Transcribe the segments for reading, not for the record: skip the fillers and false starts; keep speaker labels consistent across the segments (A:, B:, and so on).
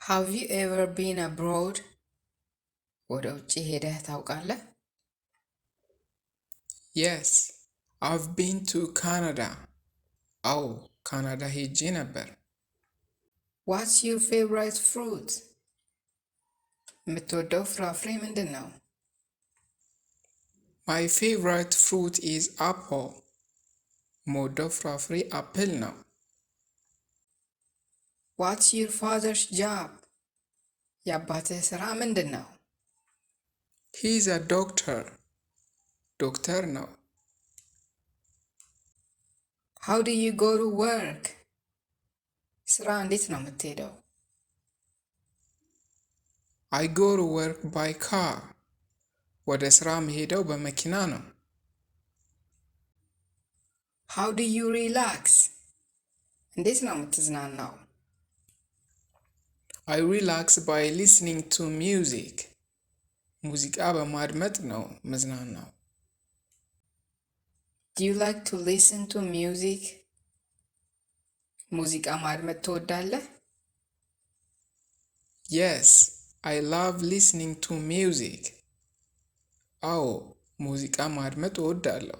A: Have you ever been abroad? ወደ ውጭ ሄደህ ታውቃለህ?
B: Yes, I've been to Canada. አዎ ካናዳ ሄጄ ነበር።
A: What's your favorite fruit? የምትወደው ፍራፍሬ ምንድን ነው?
B: My favorite fruit is apple. የምወደው ፍራፍሬ አፕል ነው።
A: What's your father's job? የአባትህ ስራ ምንድን ነው?
B: He's a doctor. ዶክተር ነው።
A: How do you go to work? ስራ እንዴት ነው የምትሄደው?
B: I go to work by car. ወደ ስራ መሄደው በመኪና ነው።
A: How do you relax? እንዴት ነው የምትዝናናው?
B: I relax by listening to music. ሙዚቃ በማድመጥ ነው መዝናናው።
A: Do you like to listen to music? ሙዚቃ ማድመጥ ትወዳለህ?
B: Yes, I love listening to music. አዎ ሙዚቃ ማድመጥ እወዳለሁ።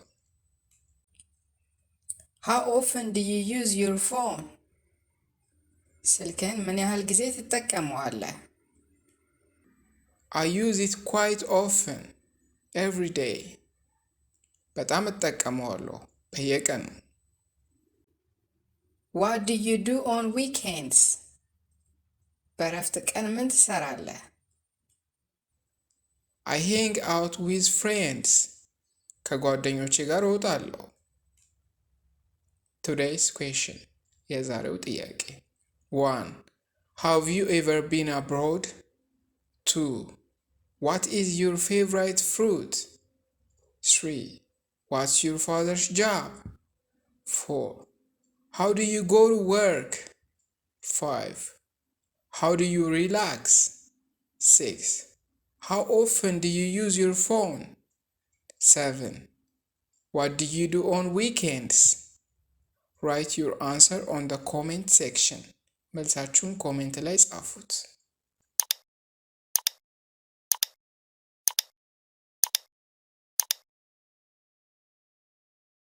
A: How often do you use your phone? ስልክህን ምን ያህል ጊዜ ትጠቀመዋለህ?
B: I use it quite often. Every day. በጣም እጠቀመዋለሁ በየቀኑ።
A: What do you do on weekends? በእረፍት ቀን ምን ትሰራለህ?
B: I hang out with friends. ከጓደኞቼ ጋር እወጣለሁ። Today's question. የዛሬው ጥያቄ 1. Have you ever been abroad? 2. What is your favorite fruit? 3. What's your father's job? 4. How do you go to work? 5. How do you relax? 6. How often do you use your phone? 7. What do you do on weekends? Write your answer on the comment section. መልሳችሁን ኮሜንት ላይ ጻፉት።